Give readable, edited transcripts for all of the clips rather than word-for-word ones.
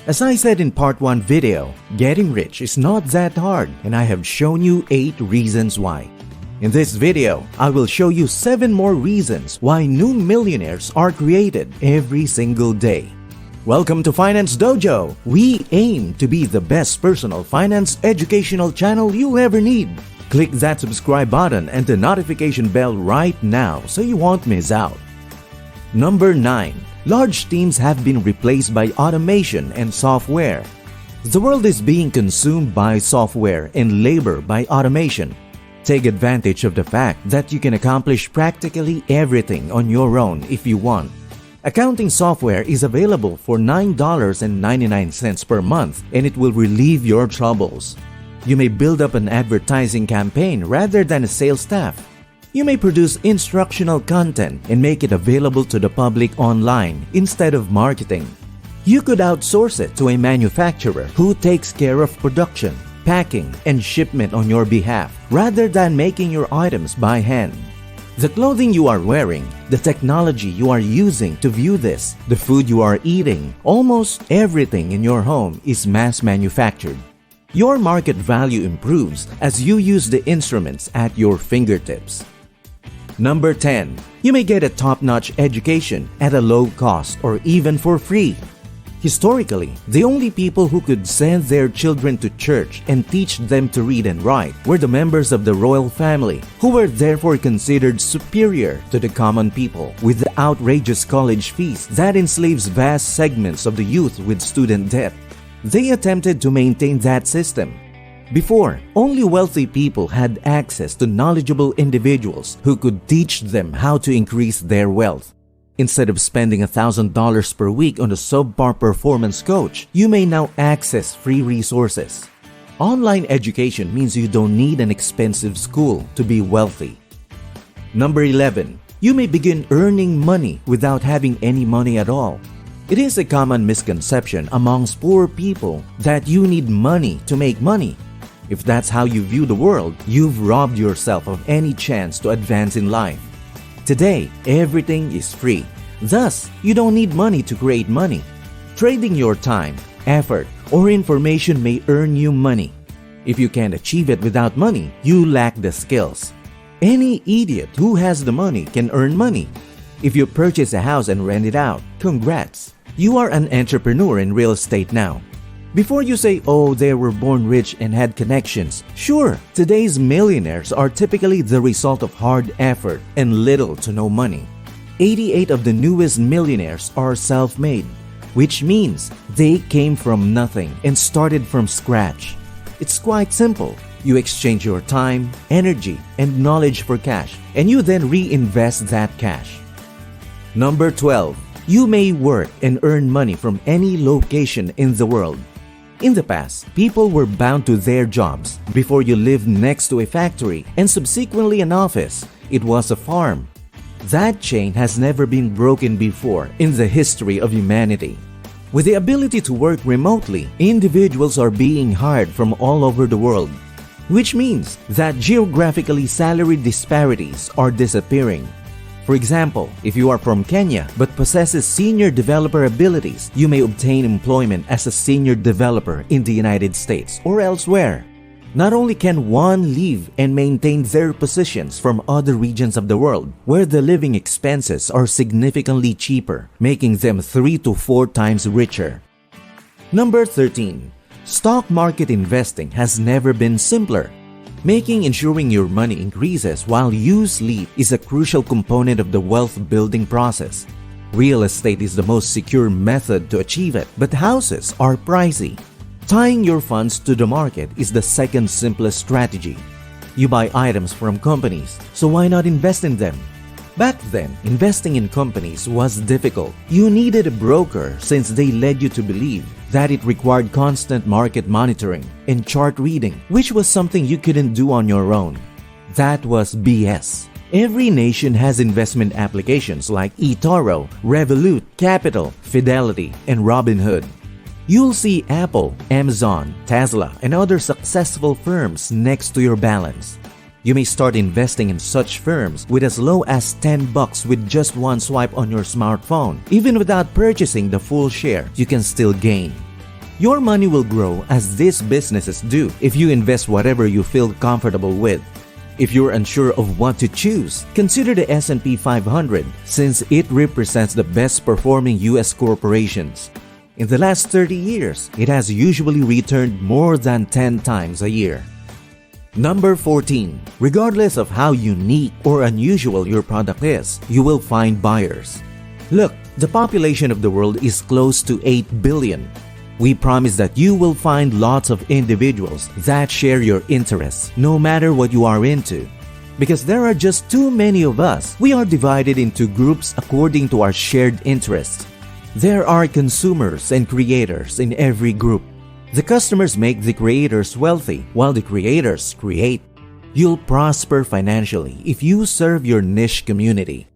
As I said in part 1 video, getting rich is not that hard, and I have shown you 8 reasons why. In this video, I will show you 7 more reasons why new millionaires are created every single day. Welcome to Finance Dojo! We aim to be the best personal finance educational channel you'll ever need. Click that subscribe button and the notification bell right now so you won't miss out. Number 9. Large teams have been replaced by automation and software. The world is being consumed by software and labor by automation. Take advantage of the fact that you can accomplish practically everything on your own if you want. Accounting software is available for $9.99 per month, and it will relieve your troubles. You may build up an advertising campaign rather than a sales staff. You may produce instructional content and make it available to the public online instead of marketing. You could outsource it to a manufacturer who takes care of production, packing, and shipment on your behalf rather than making your items by hand. The clothing you are wearing, the technology you are using to view this, the food you are eating, almost everything in your home is mass manufactured. Your market value improves as you use the instruments at your fingertips. Number 10. You may get a top-notch education at a low cost or even for free. Historically, the only people who could send their children to church and teach them to read and write were the members of the royal family, who were therefore considered superior to the common people, with the outrageous college fees that enslaves vast segments of the youth with student debt. They attempted to maintain that system. Before, only wealthy people had access to knowledgeable individuals who could teach them how to increase their wealth. Instead of spending $1,000 per week on a subpar performance coach, you may now access free resources. Online education means you don't need an expensive school to be wealthy. Number 11. You may begin earning money without having any money at all. It is a common misconception amongst poor people that you need money to make money. If that's how you view the world, you've robbed yourself of any chance to advance in life. Today, everything is free. Thus, you don't need money to create money. Trading your time, effort, or information may earn you money. If you can't achieve it without money, you lack the skills. Any idiot who has the money can earn money. If you purchase a house and rent it out, congrats! You are an entrepreneur in real estate now. Before you say, oh, they were born rich and had connections, sure, today's millionaires are typically the result of hard effort and little to no money. 88 of the newest millionaires are self-made, which means they came from nothing and started from scratch. It's quite simple. You exchange your time, energy, and knowledge for cash, and you then reinvest that cash. Number 12. You may work and earn money from any location in the world. In the past, people were bound to their jobs. Before you lived next to a factory and subsequently an office, it was a farm. That chain has never been broken before in the history of humanity. With the ability to work remotely, individuals are being hired from all over the world, which means that geographically salary disparities are disappearing. For example, if you are from Kenya but possesses senior developer abilities, you may obtain employment as a senior developer in the United States or elsewhere. Not only can one live and maintain their positions from other regions of the world, where the living expenses are significantly cheaper, making them 3 to 4 times richer. Number 13. Stock market investing has never been simpler. Making ensuring your money increases while you sleep is a crucial component of the wealth building process. Real estate is the most secure method to achieve it, but houses are pricey. Tying your funds to the market is the second simplest strategy. You buy items from companies, so why not invest in them? Back then, investing in companies was difficult. You needed a broker since they led you to believe that it required constant market monitoring and chart reading, which was something you couldn't do on your own. That was BS. Every nation has investment applications like eToro, Revolut, Capital, Fidelity, and Robinhood. You'll see Apple, Amazon, Tesla, and other successful firms next to your balance. You may start investing in such firms with as low as $10 with just one swipe on your smartphone. Even without purchasing the full share, you can still gain. Your money will grow as these businesses do if you invest whatever you feel comfortable with. If you're unsure of what to choose, consider the S&P 500 since it represents the best performing US corporations. In the last 30 years, it has usually returned more than 10 times a year. Number 14. Regardless of how unique or unusual your product is, you will find buyers. Look, the population of the world is close to 8 billion. We promise that you will find lots of individuals that share your interests, no matter what you are into. Because there are just too many of us, we are divided into groups according to our shared interests. There are consumers and creators in every group. The customers make the creators wealthy, while the creators create. You'll prosper financially if you serve your niche community.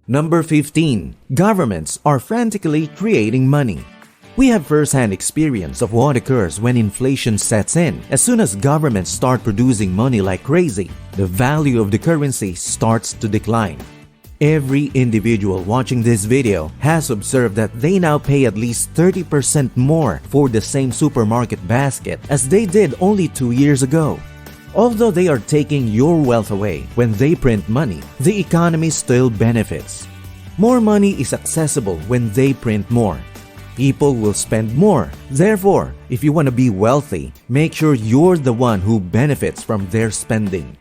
Number 15. Governments are frantically creating money. We have first-hand experience of what occurs when inflation sets in. As soon as governments start producing money like crazy, the value of the currency starts to decline. Every individual watching this video has observed that they now pay at least 30% more for the same supermarket basket as they did only 2 years ago. Although they are taking your wealth away when they print money, the economy still benefits. More money is accessible when they print more. People will spend more. Therefore, if you want to be wealthy, make sure you're the one who benefits from their spending.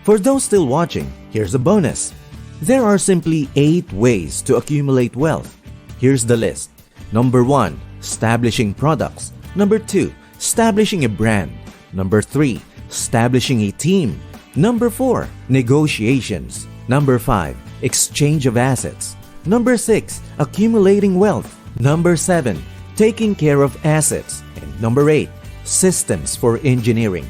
For those still watching, here's a bonus. There are simply 8 ways to accumulate wealth. Here's the list. Number 1. Establishing products. Number 2. Establishing a brand. Number 3. Establishing a team. Number 4. Negotiations. Number 5. Exchange of assets. Number 6. Accumulating wealth. Number 7. Taking care of assets. And number 8. Systems for engineering.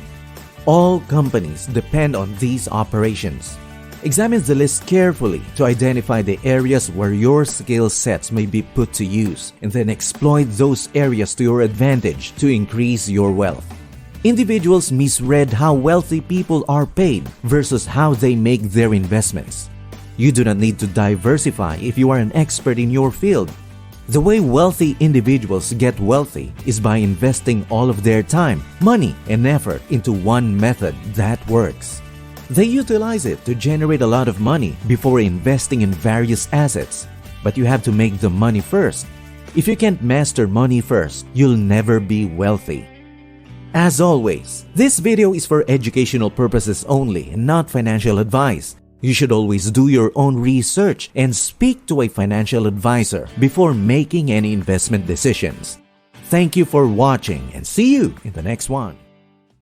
All companies depend on these operations. Examine the list carefully to identify the areas where your skill sets may be put to use, and then exploit those areas to your advantage to increase your wealth. Individuals misread how wealthy people are paid versus how they make their investments. You do not need to diversify if you are an expert in your field. The way wealthy individuals get wealthy is by investing all of their time, money, and effort into one method that works. They utilize it to generate a lot of money before investing in various assets. But you have to make the money first. If you can't master money first, you'll never be wealthy. As always, this video is for educational purposes only and not financial advice. You should always do your own research and speak to a financial advisor before making any investment decisions. Thank you for watching and see you in the next one.